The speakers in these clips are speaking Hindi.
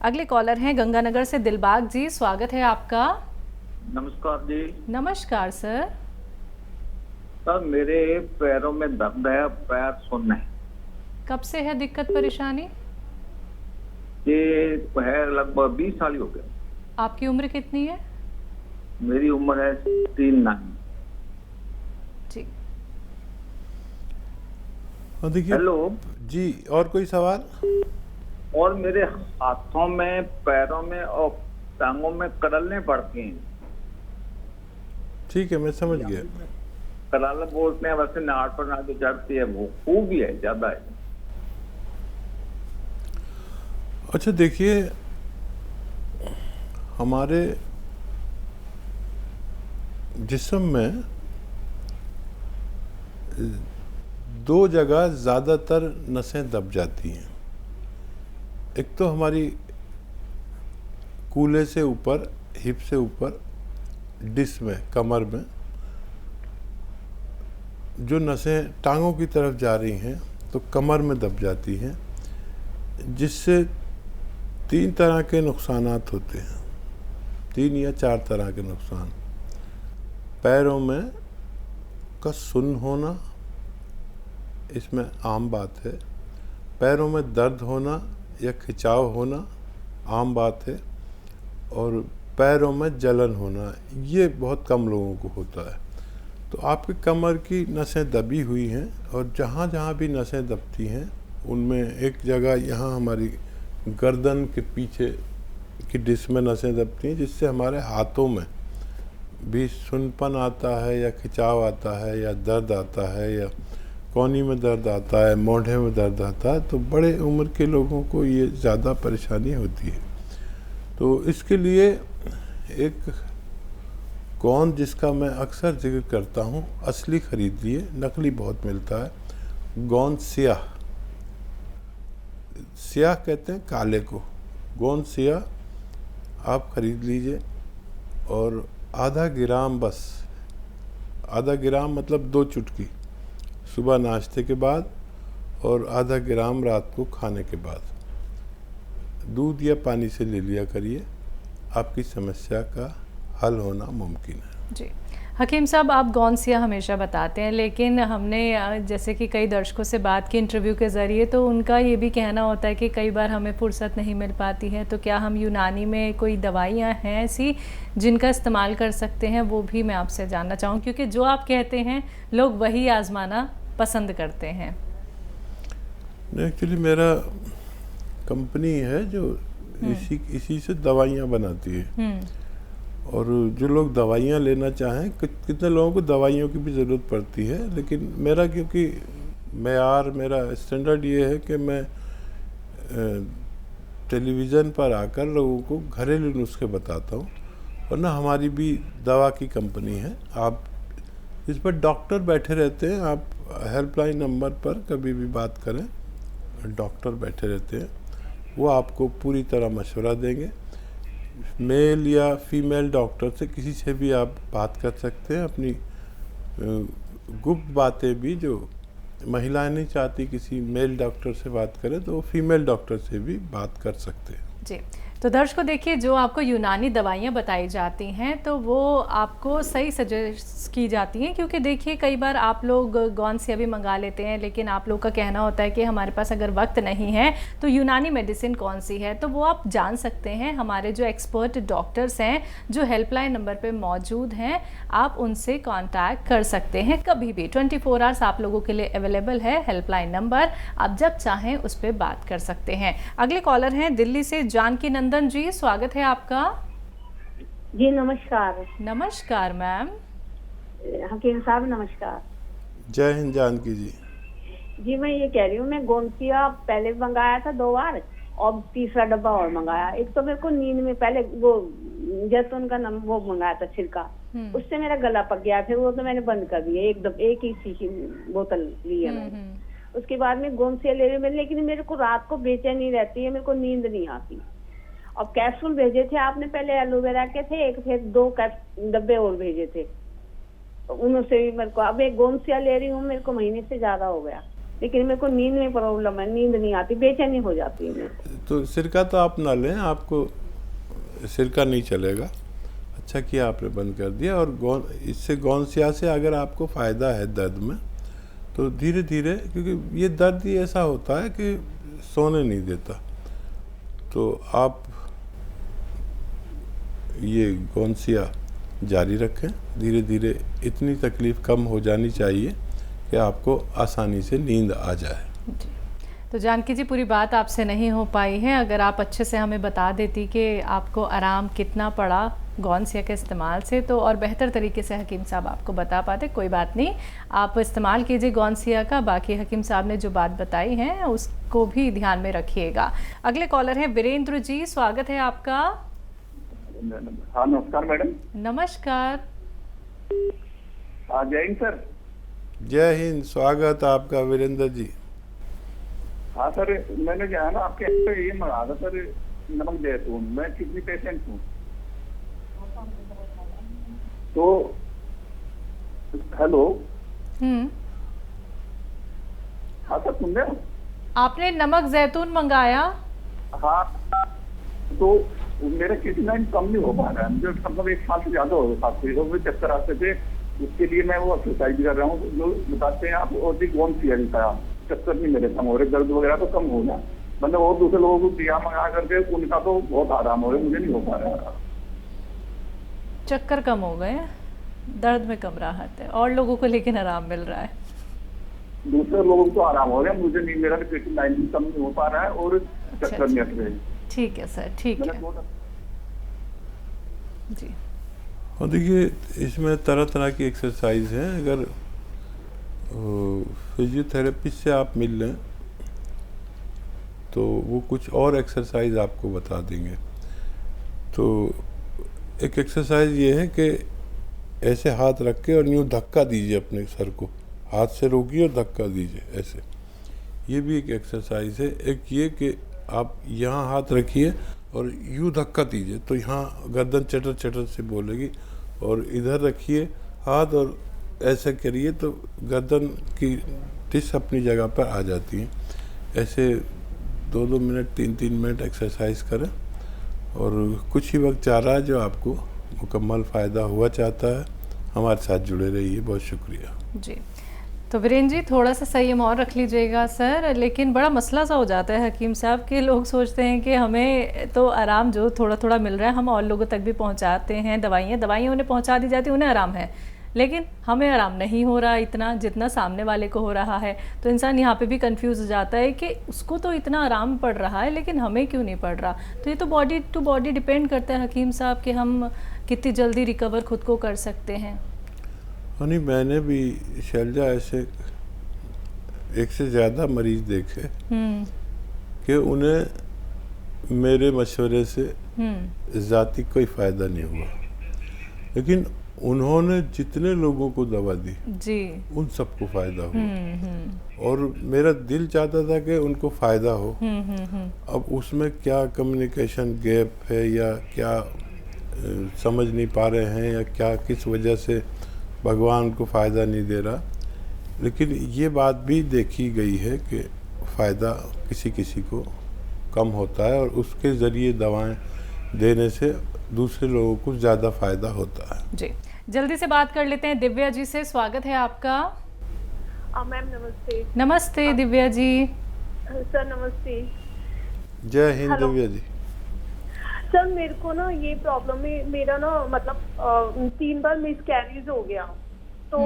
अगले कॉलर हैं गंगानगर से दिलबाग जी, स्वागत है आपका। नमस्कार जी। नमस्कार सर। सर मेरे पैरों में दर्द है, पैर सुन्न है। कब से है दिक्कत परेशानी? ये है लगभग 20 साल हो गए। आपकी उम्र कितनी है? मेरी उम्र है 39। जी देखिए हेलो जी, और कोई सवाल? और मेरे हाथों में, पैरों में और टांगों में करलने पड़ती हैं। ठीक है, मैं समझ गया। कराला बोलते हैं, वैसे नाड़ पर नाड़ जो चढ़ती है वो खूब ही है, ज्यादा है। अच्छा देखिए, हमारे जिस्म में दो जगह ज़्यादातर नसें दब जाती हैं। एक तो हमारी कूल्हे से ऊपर, हिप से ऊपर, डिस्क में, कमर में जो नसें टांगों की तरफ जा रही हैं तो कमर में दब जाती हैं, जिससे 3 तरह के नुकसानात होते हैं, 3 या 4 तरह के नुकसान। पैरों में का सुन्न होना, इसमें आम बात है। पैरों में दर्द होना या खिंचाव होना, आम बात है। और पैरों में जलन होना, ये बहुत कम लोगों को होता है। तो आपकी कमर की नसें दबी हुई हैं, और जहाँ जहाँ भी नसें दबती हैं उनमें एक जगह यहाँ हमारी गर्दन के पीछे की डिस्क में नसें दबती हैं, जिससे हमारे हाथों में भी सुन्नपन आता है या खिंचाव आता है या दर्द आता है या कोहनी में दर्द आता है, मोढ़े में दर्द आता है। तो बड़े उम्र के लोगों को ये ज़्यादा परेशानी होती है। तो इसके लिए एक गोंद, जिसका मैं अक्सर जिक्र करता हूँ, असली खरीदिए, नकली बहुत मिलता है। गोंद स्याह, स्याह कहते हैं काले को, गोंद स्याह आप खरीद लीजिए। और आधा ग्राम, बस आधा ग्राम मतलब 2 चुटकी सुबह नाश्ते के बाद, और आधा ग्राम रात को खाने के बाद दूध या पानी से ले लिया करिए। आपकी समस्या का हल होना मुमकिन है। जी हकीम साहब, आप गौनसिया हमेशा बताते हैं, लेकिन हमने जैसे कि कई दर्शकों से बात की इंटरव्यू के ज़रिए, तो उनका ये भी कहना होता है कि कई बार हमें फुर्सत नहीं मिल पाती है। तो क्या हम यूनानी में कोई दवाइयाँ हैं ऐसी जिनका इस्तेमाल कर सकते हैं? वो भी मैं आपसे जानना चाहूँ, क्योंकि जो आप कहते हैं लोग वही आजमाना पसंद करते हैं। एक्चुअली मेरा कंपनी है जो इसी से दवाइयाँ बनाती है। और जो लोग दवाइयाँ लेना चाहें, कितने लोगों को दवाइयों की भी ज़रूरत पड़ती है, लेकिन मेरा, क्योंकि मेरा स्टैंडर्ड ये है कि मैं टेलीविज़न पर आकर लोगों को घरेलू नुस्खे बताता हूँ। वरना हमारी भी दवा की कंपनी है। आप इस पर डॉक्टर बैठे रहते हैं, आप हेल्पलाइन नंबर पर कभी भी बात करें, डॉक्टर बैठे रहते हैं, वो आपको पूरी तरह मशवरा देंगे। मेल या फीमेल डॉक्टर से किसी से भी आप बात कर सकते हैं। अपनी गुप्त बातें भी जो महिलाएं नहीं चाहती किसी मेल डॉक्टर से बात करें, तो वो फीमेल डॉक्टर से भी बात कर सकते हैं। जी, तो दर्शकों देखिए, जो आपको यूनानी दवाइयाँ बताई जाती हैं तो वो आपको सही सजेस्ट की जाती हैं, क्योंकि देखिए कई बार आप लोग गौनसिया भी मंगा लेते हैं, लेकिन आप लोग का कहना होता है कि हमारे पास अगर वक्त नहीं है तो यूनानी मेडिसिन कौन सी है। तो वो आप जान सकते हैं, हमारे जो एक्सपर्ट डॉक्टर्स हैं जो हेल्पलाइन नंबर पे मौजूद हैं, आप उनसे कांटेक्ट कर सकते हैं कभी भी। 24 आवर्स आप लोगों के लिए अवेलेबल है हेल्पलाइन नंबर, आप जब चाहें उस पर बात कर सकते हैं। अगले कॉलर हैं दिल्ली से जानकी नंदन जी, स्वागत है आपका। जी नमस्कार। नमस्कार मैम। हकीम साहब नमस्कार। जय हिंद जानकी जी। जी मैं ये कह रही हूँ, मैं गोंसिया पहले मंगाया था 2 बार, और तीसरा डब्बा और मंगाया। एक तो मेरे को नींद में पहले वो जैतून का वो मंगाया था छिलका, उससे मेरा गला पक गया, फिर वो तो मैंने बंद कर दिया। एक ही शीशी बोतल ली है मैंने। उसके बाद में गोंसिया ले रही हूँ, लेकिन मेरे को रात को बेचैनी रहती है, मेरे को नींद नहीं आती। और कैप्सूल भेजे थे आपने पहले एलोवेरा के थे, एक फिर 2 डब्बे और भेजे थे, तो उनसे भी मेरे को, अब एक गोंसिया ले रही हूँ, मेरे को महीने से ज्यादा हो गया। लेकिन मेरे को नींद में प्रॉब्लम है, नींद नहीं आती, बेचैनी हो जाती है मेरे को। तो सिरका तो आप ना लें, आपको सिरका नहीं चलेगा। अच्छा किया आपने बंद कर दिया। और इससे गौनसिया से अगर आपको फ़ायदा है दर्द में, तो धीरे धीरे, क्योंकि ये दर्द ही ऐसा होता है कि सोने नहीं देता, तो आप ये गौनसिया जारी रखें। धीरे धीरे इतनी तकलीफ़ कम हो जानी चाहिए कि आपको आसानी से नींद आ जाए। जी। तो जानकी जी, पूरी बात आपसे नहीं हो पाई है, अगर आप अच्छे से हमें बता देती कि आपको आराम कितना पड़ा गौनसिया के इस्तेमाल से, तो और बेहतर तरीके से हकीम साहब आपको बता पाते। कोई बात नहीं, आप इस्तेमाल कीजिए गौनसिया का, बाकी हकीम साहब ने जो बात बताई है उसको भी ध्यान में रखिएगा। अगले कॉलर हैं वीरेंद्र जी, स्वागत है आपका। हाँ नमस्कार मैडम। नमस्कार। जय हिंद सर। जय हिंद, स्वागत आपका वीरेंद्र जी। हाँ सर, मैंने जो है ना आपके यहाँ पे ये मंगाया था सर, नमक जैतून। मैं किडनी पेशेंट हूँ, तो हेलो। हाँ सर, सुन रहे हो? आपने नमक जैतून मंगाया? हाँ, तो मेरा किडनी कम नहीं हो पा रहा है, मुझे मतलब 1 साल से ज्यादा हो गया, मुझे चक्कर आते थे। उसके लिए मैं वो एक्सरसाइज कर रहा हूँ जो बताते हैं आप, और भी गौनसिया का चक्कर नहीं मेरे कम हो रहे, दर्द वगैरह तो कम हो गया। मतलब और दूसरे लोगों को दिया मंगा करके, उनका तो बहुत आराम हो रहा है, मुझे नहीं हो पा रहा है। चक्कर कम हो गए, दर्द में कम राहत है, और लोगों को लेकिन आराम मिल रहा है। दूसरे लोगों को आराम हो रहा है, मुझे नहीं, मेरा किडनी कम नहीं हो पा रहा है और चक्कर नहीं हट रहे। ठीक है सर, ठीक है जी। और देखिए, इसमें तरह तरह की एक्सरसाइज हैं। अगर फिजियोथेरेपिस्ट से आप मिल लें तो वो कुछ और एक्सरसाइज आपको बता देंगे। तो एक एक्सरसाइज ये है कि ऐसे हाथ रख के और यूँ धक्का दीजिए अपने सर को, हाथ से रोकिए और धक्का दीजिए ऐसे। ये भी एक एक्सरसाइज है। एक ये कि आप यहाँ हाथ रखिए और यूँ धक्का दीजिए, तो यहाँ गर्दन चटर चटर से बोलेगी, और इधर रखिए हाथ और ऐसे करिए तो गर्दन की टिस अपनी जगह पर आ जाती है। ऐसे 2-2 मिनट 3-3 मिनट एक्सरसाइज करें, और कुछ ही वक्त जा रहा है जो आपको मुकम्मल फ़ायदा हुआ चाहता है। हमारे साथ जुड़े रहिए। बहुत शुक्रिया जी। तो वीरेंद्र जी, थोड़ा सा संयम और रख लीजिएगा सर, लेकिन बड़ा मसला सा हो जाता है हकीम साहब के, लोग सोचते हैं कि हमें तो आराम जो थोड़ा थोड़ा मिल रहा है हम और लोगों तक भी पहुंचाते हैं, दवाइयाँ उन्हें पहुंचा दी जाती, उन्हें आराम है, लेकिन हमें आराम नहीं हो रहा इतना जितना सामने वाले को हो रहा है। तो इंसान यहाँ पे भी कंफ्यूज हो जाता है कि उसको तो इतना आराम पड़ रहा है लेकिन हमें क्यों नहीं पड़ रहा। तो ये तो बॉडी टू बॉडी डिपेंड करता है हकीम साहब कि हम कितनी जल्दी रिकवर खुद को कर सकते हैं। नहीं, मैंने भी शैलजा ऐसे 1 से ज़्यादा मरीज देखे कि उन्हें मेरे मशवरे से ज़ाती कोई फ़ायदा नहीं हुआ, लेकिन उन्होंने जितने लोगों को दवा दी जी, उन सबको फ़ायदा हुआ। और मेरा दिल चाहता था कि उनको फ़ायदा हो। अब उसमें क्या कम्युनिकेशन गैप है, या क्या समझ नहीं पा रहे हैं, या क्या किस वजह से भगवान को फ़ायदा नहीं दे रहा, लेकिन ये बात भी देखी गई है कि फ़ायदा किसी किसी को कम होता है, और उसके ज़रिए दवाएं देने से दूसरे लोगों को ज़्यादा फ़ायदा होता है। जी, जल्दी से बात कर लेते हैं दिव्या जी से। स्वागत है आपका। मैम नमस्ते। नमस्ते दिव्या जी। सर नमस्ते। जय हिंद दिव्या जी। सर मेरे को ना ये प्रॉब्लम है, मेरा ना मतलब 3 बार मिसकैरेज हो गया। तो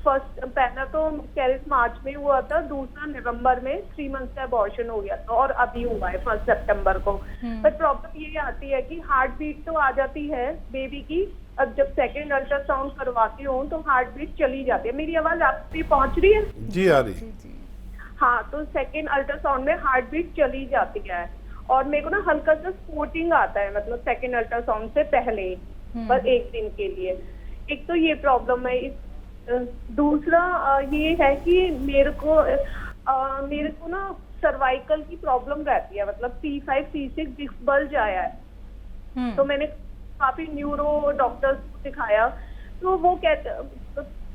फर्स्ट पहला तो मिसकैरेज मार्च में हुआ था, दूसरा नवंबर में 3 मंथ का अबॉर्शन हो गया था, और अभी हुआ है 1 सितंबर को। पर प्रॉब्लम ये आती है कि हार्ट बीट तो आ जाती है बेबी की, अब जब सेकंड अल्ट्रासाउंड करवाती हूँ तो हार्ट बीट चली जाती है। मेरी आवाज आप पे पहुँच रही है? जी आ रही। हाँ, तो सेकंड अल्ट्रासाउंड में हार्ट बीट चली जाती है, और मेरे को ना हल्का सा स्पोर्टिंग आता है, मतलब सेकंड अल्ट्रासाउंड से पहले बस 1 दिन के लिए। एक तो ये प्रॉब्लम है। दूसरा ये है कि मेरे को ना सर्वाइकल की प्रॉब्लम रहती है, मतलब C5 C6 डिस्क बल्ज आया है। तो मैंने काफी न्यूरो डॉक्टर्स को दिखाया, तो वो कहते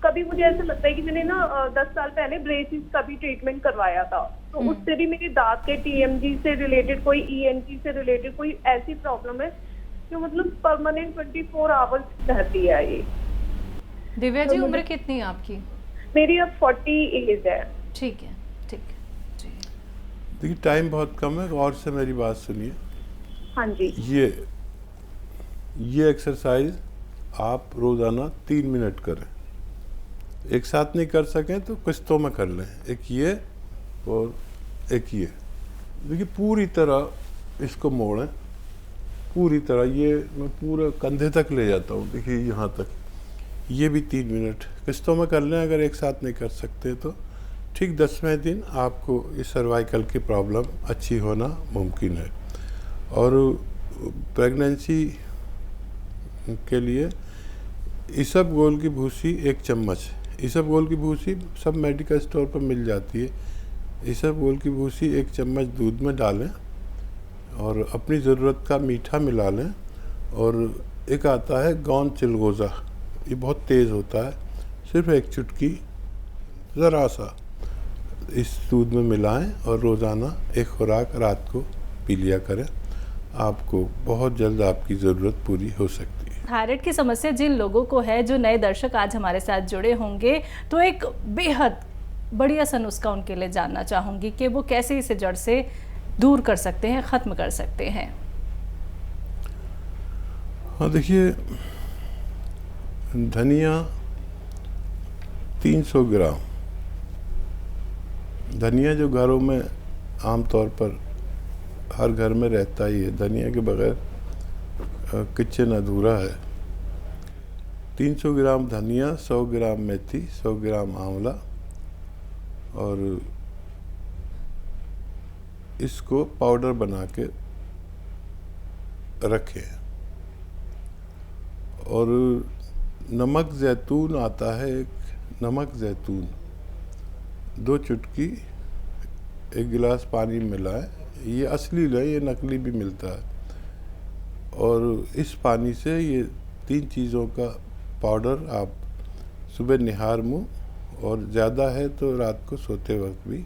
कभी मुझे ऐसा लगता है कि मैंने ना 10 साल पहले ब्रेसिस का भी ट्रीटमेंट करवाया था, तो उससे भी मेरे दांत के TMJ से रिलेटेड कोई ENT से रिलेटेड कोई ऐसी प्रॉब्लम है जो मतलब परमानेंट 24 आवर्स रहती है ये। दिव्या जी उम्र कितनी है आपकी? मेरी अब 40 एज है। ठीक है, ठीक है जी। देखिए टाइम बहुत कम है, गौर से मेरी बात सुनिए। हाँ जी। ये एक्सरसाइज आप रोज़ाना 3 मिनट करें। एक साथ नहीं कर सकें तो किस्तों में कर लें, एक ये और एक ये। देखिए पूरी तरह इसको मोड़ें, पूरी तरह, ये मैं पूरे कंधे तक ले जाता हूँ, देखिए यहाँ तक। ये भी 3 मिनट किस्तों में कर लें। अगर एक साथ नहीं कर सकते तो ठीक 10वें दिन आपको इस सर्वाइकल की प्रॉब्लम अच्छी होना मुमकिन है। और प्रेगनेंसी के लिए इसबगोल की भूसी 1 चम्मच, इसबगोल की भूसी सब मेडिकल स्टोर पर मिल जाती है। इसबगोल की भूसी 1 चम्मच दूध में डालें और अपनी ज़रूरत का मीठा मिला लें। और एक आता है गौन चिलगोज़ा, ये बहुत तेज़ होता है, सिर्फ 1 चुटकी ज़रा सा इस दूध में मिलाएं और रोज़ाना 1 खुराक रात को पी लिया करें। आपको बहुत जल्द आपकी ज़रूरत पूरी हो सकती है। थायराइड की समस्या जिन लोगों को है, जो नए दर्शक आज हमारे साथ जुड़े होंगे, तो एक बेहद बढ़िया सा नुस्खा उनके लिए जानना चाहूँगी कि वो कैसे इसे जड़ से दूर कर सकते हैं, ख़त्म कर सकते हैं। हाँ देखिए, धनिया 300 ग्राम, धनिया जो घरों में आमतौर पर हर घर में रहता ही है, धनिया के बगैर किचन अधूरा है। 300 ग्राम धनिया, 100 ग्राम मेथी, 100 ग्राम आंवला, और इसको पाउडर बना के रखें। और नमक जैतून आता है, एक नमक जैतून 2 चुटकी 1 गिलास पानी में मिलाएं। ये असली है, ये नकली भी मिलता है। और इस पानी से ये 3 चीज़ों का पाउडर आप सुबह निहार मुँह, और ज़्यादा है तो रात को सोते वक्त भी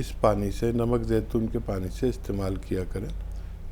इस पानी से, नमक जैतून के पानी से इस्तेमाल किया करें।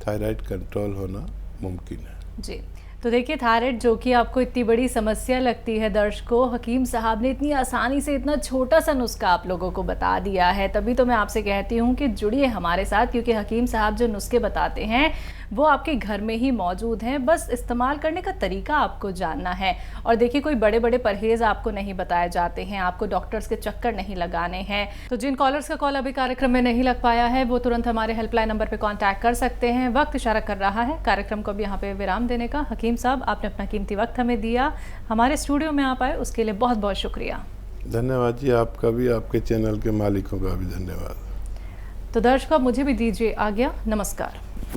थायराइड कंट्रोल होना मुमकिन है जी। तो देखिए, थायराइड जो कि आपको इतनी बड़ी समस्या लगती है दर्शकों, हकीम साहब ने इतनी आसानी से इतना छोटा सा नुस्खा आप लोगों को बता दिया है। तभी तो मैं आपसे कहती हूँ कि जुड़िए हमारे साथ, क्योंकि हकीम साहब जो नुस्खे बताते हैं वो आपके घर में ही मौजूद हैं, बस इस्तेमाल करने का तरीका आपको जानना है। और देखिए, कोई बड़े बड़े परहेज़ आपको नहीं बताए जाते हैं, आपको डॉक्टर्स के चक्कर नहीं लगाने हैं। तो जिन कॉलर्स का कॉल अभी कार्यक्रम में नहीं लग पाया है, वो तुरंत हमारे हेल्पलाइन नंबर पर कॉन्टैक्ट कर सकते हैं। वक्त इशारा कर रहा है कार्यक्रम को अब यहाँ पे विराम देने का। हकीम साहब, आपने अपना कीमती वक्त हमें दिया, हमारे स्टूडियो में आप आए, उसके लिए बहुत बहुत शुक्रिया। धन्यवाद जी, आपका भी, आपके चैनल के मालिकों का भी धन्यवाद। तो दर्शकों, मुझे भी दीजिए आज्ञा, नमस्कार।